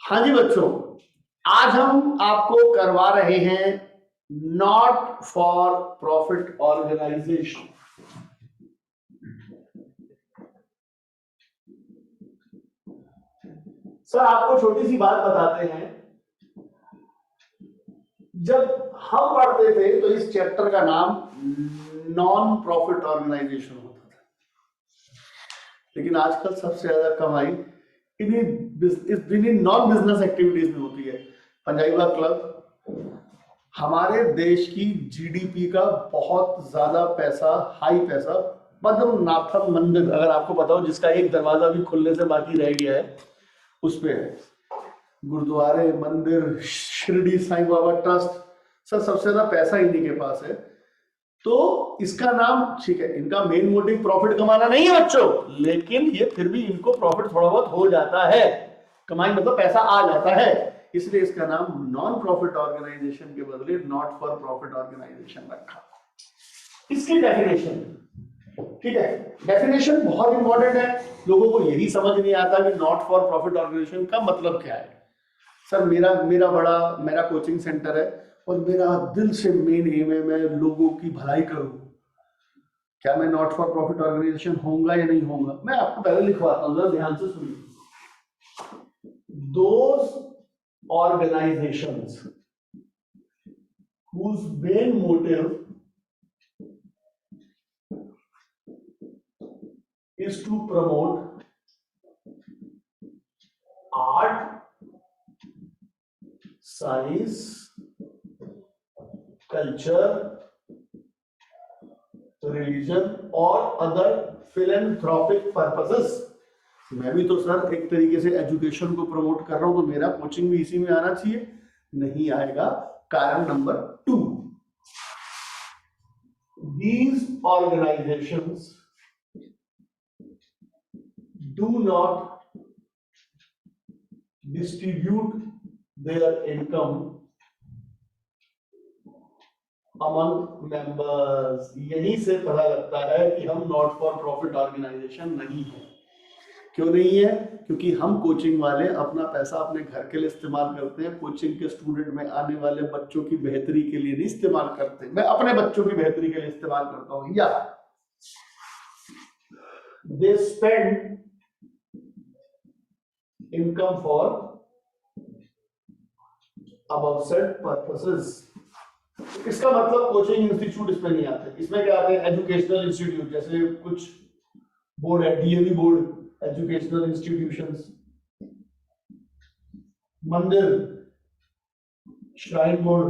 हाँ जी बच्चों, आज हम आपको करवा रहे हैं not for profit organization. Sir आपको छोटी सी बात बताते हैं, जब हम पढ़ते थे तो इस चैप्टर का नाम नॉन प्रॉफिट ऑर्गेनाइजेशन होता था, लेकिन आजकल सबसे ज्यादा कमाई इन्हीं नॉन बिजनेस एक्टिविटीज में होती है। पंजाबी क्लब हमारे देश की जीडीपी का बहुत ज्यादा पैसा, हाई पैसा पद्मनाभम मंदिर, अगर आपको पता हो, जिसका एक दरवाजा भी खुलने से बाकी रह गया है, उस पे है। गुरुद्वारे, मंदिर, शिरडी साईं बाबा ट्रस्ट, सर सबसे ज्यादा पैसा इन्हीं के पास है। तो इसका नाम, ठीक है, इनका मेन मोटिव प्रॉफिट कमाना नहीं है बच्चों, लेकिन ये फिर भी इनको प्रॉफिट थोड़ा बहुत हो जाता है। कमाई मतलब पैसा आ जाता है, इसलिए इसका नाम नॉन प्रॉफिट ऑर्गेनाइजेशन के बदले नॉट फॉर प्रॉफिट ऑर्गेनाइजेशन रखा। इसकी डेफिनेशन, ठीक है, डेफिनेशन बहुत इंपॉर्टेंट है। लोगों को यही समझ नहीं आता कि नॉट फॉर प्रॉफिट ऑर्गेनाइजेशन का मतलब क्या है। सर मेरा कोचिंग सेंटर है और मेरा दिल से मेन एम है, मैं लोगों की भलाई करूं। क्या मैं नॉट फॉर प्रॉफिट ऑर्गेनाइजेशन होऊंगा या नहीं होऊंगा? मैं आपको पहले लिखवाता हूं, जरा ध्यान से सुनिए। Those organizations whose main motive is to promote art, science, culture, religion और other philanthropic purposes। मैं भी तो सर एक तरीके से एजुकेशन को प्रमोट कर रहा हूं, तो मेरा कोचिंग भी इसी में आना चाहिए, नहीं आएगा। कारण number 2, these organizations do not distribute their income among members। यहीं से पता लगता है कि हम नॉट फॉर प्रॉफिट ऑर्गेनाइजेशन नहीं है। क्यों नहीं है? क्योंकि हम कोचिंग वाले अपना पैसा अपने घर के लिए इस्तेमाल करते हैं, कोचिंग के स्टूडेंट में आने वाले बच्चों की बेहतरी के लिए नहीं इस्तेमाल करते। मैं अपने बच्चों की बेहतरी के लिए इस्तेमाल करता हूं। या they spend income for above said purposes. इसका मतलब कोचिंग इंस्टीट्यूट इसमें नहीं आते। इसमें क्या आते हैं? एजुकेशनल इंस्टीट्यूट, जैसे कुछ बोर्ड है, डीएवी बोर्ड, एजुकेशनल इंस्टीट्यूशंस, मंदिर, श्राइन बोर्ड,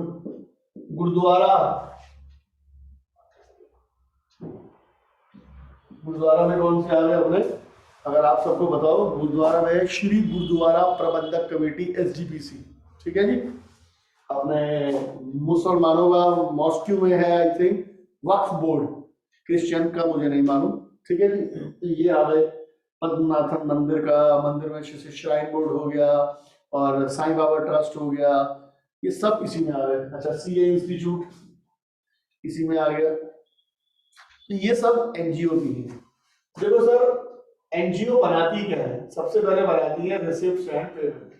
गुरुद्वारा। गुरुद्वारा में कौन से आ गए अपने? अगर आप सबको बताओ, गुरुद्वारा में श्री गुरुद्वारा प्रबंधक कमेटी, एसजीपीसी, ठीक है जी। अपने मुसलमानों का मॉस्क्यू में है I think Waqf board, Christian का मुझे नहीं मालूम, ठीक है जी। ये आ गए पद्मनाभन मंदिर का, मंदिर में श्राइन बोर्ड हो गया और साईं बाबा ट्रस्ट हो गया, ये सब इसी में आ गए। अच्छा, सीए इंस्टीट्यूट इसी में आ गया। तो ये सब एनजीओ की है। देखो सर, एनजीओ बनाती क्या है? सबसे पहले बनाती है रिसिप्ट एंड पेमेंट।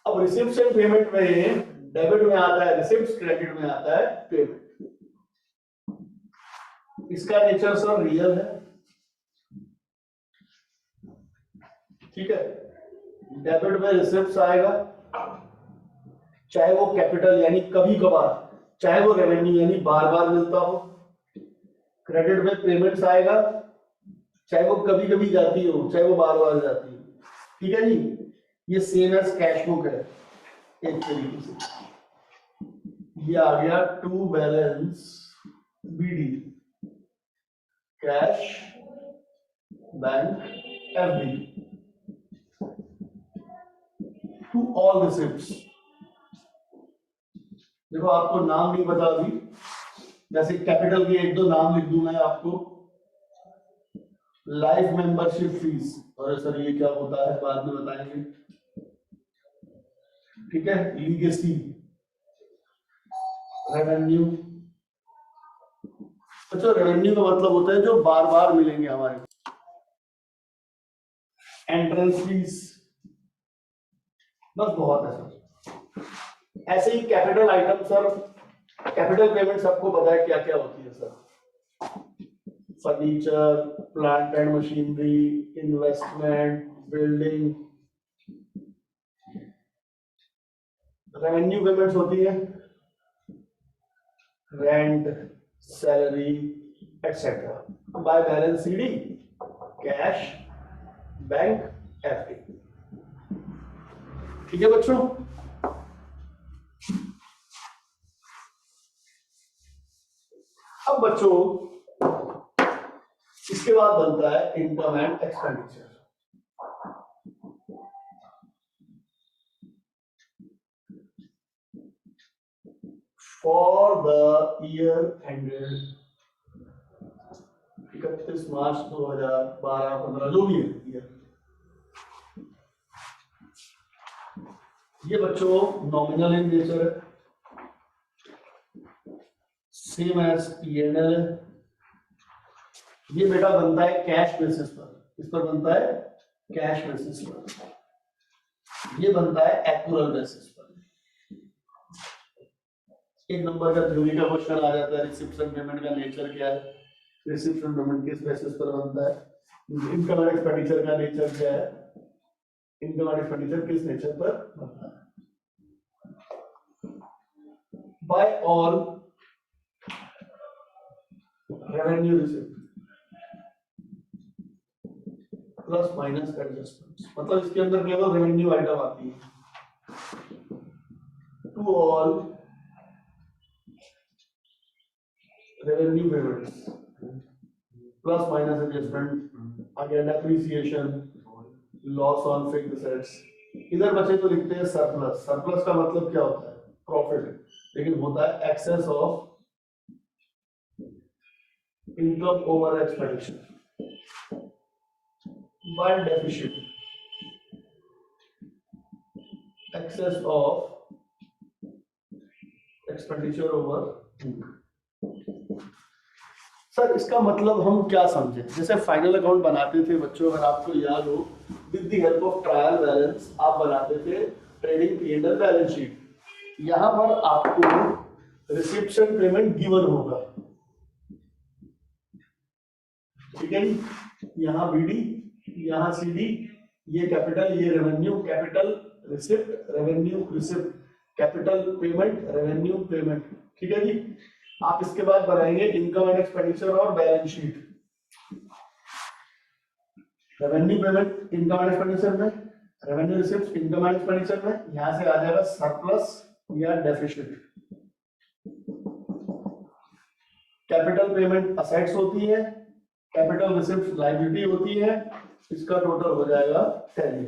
अब रिसिप्ट एंड पेमेंट में डेबिट में आता है रिसिप्ट, क्रेडिट में आता है पेमेंट। इसका नेचर सर रियल है, ठीक है। डेबिट में रिसिप्ट आएगा, चाहे वो कैपिटल यानी कभी कभार, चाहे वो रेवेन्यू यानी बार बार मिलता हो। क्रेडिट में पेमेंट्स आएगा, चाहे वो कभी कभी जाती हो, चाहे वो बार बार जाती हो, ठीक है जी। ये सेम एज कैश बुक है एक तरीके से। ये आ गया to balance BD, cash, bank, FD, to all receipts. देखो आपको नाम नहीं पता अभी, जैसे कैपिटल के एक दो नाम लिख दूं मैं आपको। लाइफ मेंबरशिप फीस, और सर ये क्या होता है बाद में बताएंगे, ठीक है। लीगेसी, रेवेन्यू, अच्छा, रेवेन्यू का मतलब होता है जो बार बार मिलेंगे हमारे। एंट्रेंस फीस, बस बहुत है सर। ऐसे ही capital item sir, capital payment सबको पता है क्या क्या होती है सर। Furniture, plant and machinery, investment, building. Revenue payments होती है rent, salary etcetera. By balance CD, cash, bank, FD. ठीक है बच्चों। अब बच्चों इसके बाद बनता है income and expenditure. For the year ended 31 March 2012-15 जो भी है ये बच्चों नॉमिनल इन नेचर है, सेम एज P&L है। ये बेटा बनता है कैश बेसिस पर, इस पर बनता है कैश बेसिस पर। ये बनता है एक्चुअल बेसिस पर। एक नंबर का थ्योरी का क्वेश्चन आ जाता है, रिसिप्शन पेमेंट का नेचर क्या है, रिसिप्शन पेमेंट किस बेसिस पर बनता है, इनकम एंड एक्सपेंडिचर का नेचर क्या है, इनकम एंड एक्सपेंडिचर किस नेचर पर बनता है। By all revenue receipt plus minus adjustments, मतलब इसके अंदर केवल रेवेन्यू आइटम आती है। To all revenue payments plus minus adjustment, again depreciation, loss on fixed assets. इधर बचे तो लिखते हैं सरप्लस। सरप्लस का मतलब क्या होता है, प्रॉफिट, लेकिन होता है excess of income over expenditure. By deficit, excess of expenditure over income. Sir इसका मतलब हम क्या समझे, जैसे फाइनल अकाउंट बनाते थे बच्चों, अगर आपको याद हो, with the help of trial balance आप बनाते थे ट्रेडिंग P&L बैलेंस शीट। यहां पर आपको रिसिप्शन पेमेंट गिवन होगा, ठीक है, यहाँ BD, यहाँ CD, ये कैपिटल, ये revenue, capital receipt, revenue receipt, capital payment, revenue payment. ठीक है जी। आप इसके बाद बनाएंगे इनकम एंड एक्सपेंडिचर और balance sheet. Revenue payment income and expenditure में, revenue receipt income and expenditure में, यहां से आ जाएगा सरप्लस या डेफिसिट। कैपिटल पेमेंट असेट्स होती है, कैपिटल रिसिप्ट लायबिलिटी होती है, इसका टोटल हो जाएगा टैली।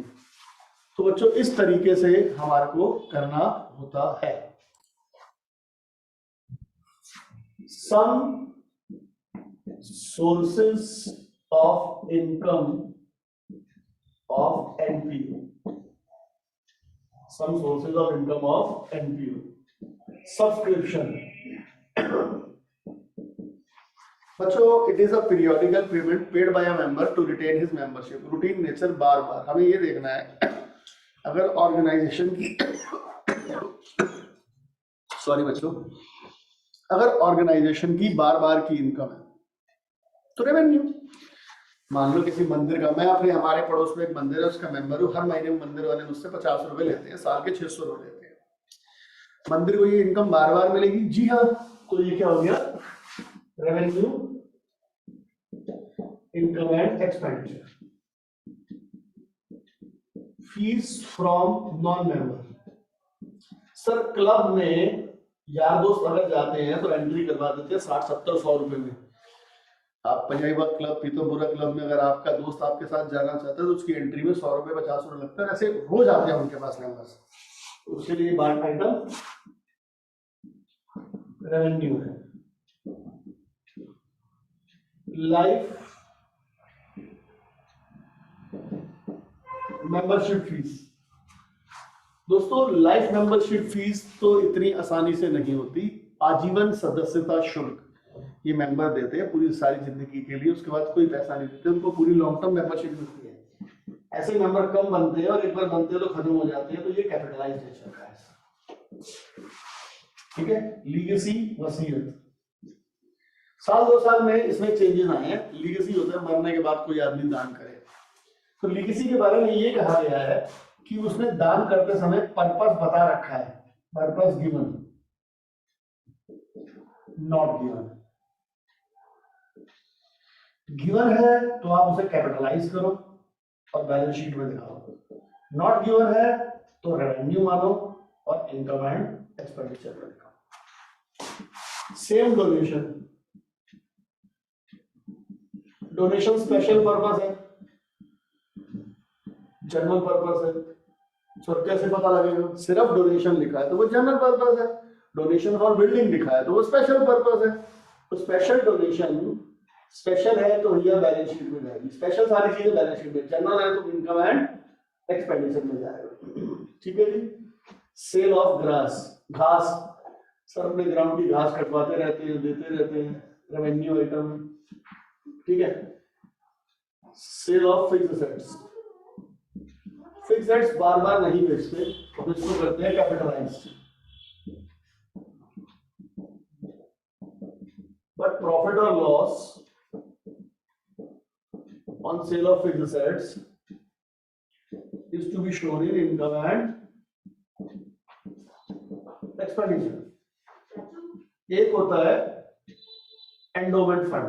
तो बच्चों इस तरीके से हमारे को करना होता है। Some sources of income of NPU, some sources of income of NPU। Subscription बच्चों, it is a periodical payment paid by a member to retain his membership. Routine nature, बार बार हमें ये देखना है, अगर ऑर्गेनाइजेशन की सॉरी बच्चों, अगर ऑर्गेनाइजेशन की बार बार की इनकम है तो रेवेन्यू। मान लो किसी मंदिर का, मैं अपने हमारे पड़ोस में एक मंदिर है, उसका मेंबर हूँ, हर महीने मंदिर वाले मुझसे 50 रुपए लेते हैं, साल के 600 रुपए लेते हैं। मंदिर को ये इनकम बार बार मिलेगी, जी हाँ। तो ये क्या हो गया, revenue, income and expenditure. Fees from non member. Sir club में यार दोस्त अगर जाते हैं तो एंट्री करवा देते हैं 60-70-100 रुपए में। आप पंजाबी क्लब, पीतोपुरा क्लब में अगर आपका दोस्त आपके साथ जाना चाहता है तो उसकी एंट्री में 100 रुपए 50 रुपए लगता है। ऐसे रोज आते हैं उनके पास मेंबर्स, उसके लिए बार आइटम रेवेन्यू है। Life membership fees. दोस्तों लाइफ मेंबरशिप फीस तो इतनी आसानी से नहीं होती। आजीवन सदस्यता शुल्क, ये मेंबर देते हैं पूरी सारी जिंदगी के लिए, उसके बाद कोई पैसा नहीं देते, उनको पूरी लॉन्ग टर्म मेंबरशिप मिलती है। ऐसे मेंबर कम बनते हैं और एक बार बनते हैं तो खत्म हो जाते हैं, तो ये कैपिटलाइज्ड नेचर का है। ठीक है, लीगेसी वसीयत, साल 2 साल में इसमें चेंजेस आए हैं। लीगेसी होता है मरने के बाद कोई आदमी दान करे, तो लीगेसी के बारे में ये कहा गया है कि उसने दान करते समय पर्पस बता रखा है, purpose given not given. Given है तो आप उसे कैपिटलाइज करो और बैलेंस शीट में दिखाओ, नॉट गिवन है तो रेवेन्यू मानो और इनकम एंड एक्सपेंडिचर में दिखाओ। Same donation, donation special purpose है, जनरल पर्पस है, तो कैसे पता लगेगा? सिर्फ डोनेशन लिखा है तो वो जनरल पर्पस है, डोनेशन फॉर बिल्डिंग लिखा है तो वो स्पेशल पर्पस है। तो स्पेशल डोनेशन स्पेशल है तो भैया बैलेंस शीट में जाएगी, स्पेशल सारी चीजें बैलेंस शीट में, जनरल है तो इनकम एंड एक्सपेंडिचर में जाएगा। ठीक है जी। सेल ऑफ ग्रास, घास, सर अपने ग्राउंड की घास कटवाते रहते हैं, देते रहते हैं, रेवेन्यू आइटम। ठीक है। Sale of fixed assets, fixed assets बार बार नहीं बेचते तो इसको करते हैं कैपिटलाइज्ड। बट प्रॉफिट और loss on sale of fixed assets is to be shown in income and expenditure। एक होता है एंडोमेंट फंड,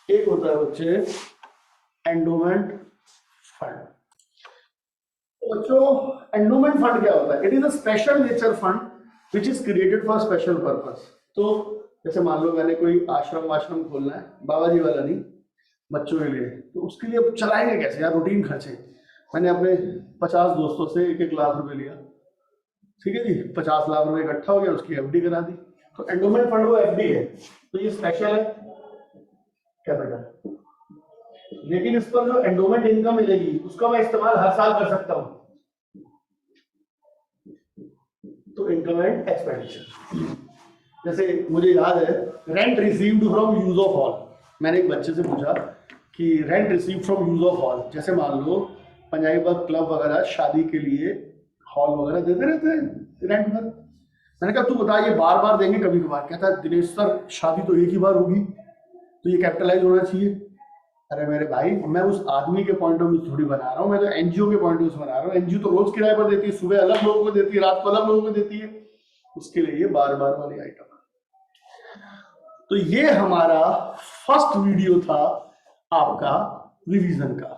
एक होता है बच्चे एंडोमेंट फंड। बच्चों एंडोमेंट फंड क्या होता है? It is a special nature fund which is created for special purpose. तो जैसे मान लो मैंने कोई आश्रम खोलना है, बाबा जी वाला नहीं, बच्चों के लिए, तो उसके लिए अब चलाएंगे कैसे यार? रूटीन खर्चे। मैंने अपने 50 दोस्तों से 1-1 लाख रुपए लिया, ठीक है जी, 50 लाख रुपए इकट्ठा हो गया, उसकी एफडी करा दी। तो एंडोमेंट फंड वो एफडी है, तो ये स्पेशल है कैपिटल। लेकिन इस पर जो एंडोमेंट इनकम मिलेगी उसका मैं इस्तेमाल हर साल कर सकता हूं, तो इनकम एंड एक्सपेंडिचर। जैसे मुझे याद है rent received from use of hall, मैंने एक बच्चे से पूछा कि rent receive from use of hall, जैसे मान लो पंजाबी बाग क्लब वगैरह शादी के लिए हॉल वगैरह देते रहते हैं रेंट पर। मैंने कहा तू बता ये बार बार देंगे कभी कभार? कहता है दिनेश सर शादी तो एक ही बार होगी तो ये कैपिटलाइज होना चाहिए। अरे मेरे भाई मैं उस आदमी के पॉइंट ऑफ व्यू थोड़ी बना रहा हूँ, मैं तो एनजीओ के पॉइंट ऑफ व्यू से बना रहा हूँ। एनजीओ तो रोज किराए पर देती है, सुबह अलग लोगों को देती है, रात को अलग लोगों को देती है, उसके लिए ये बार बार वाली आइटम। तो ये हमारा फर्स्ट वीडियो था आपका रिवीजन का।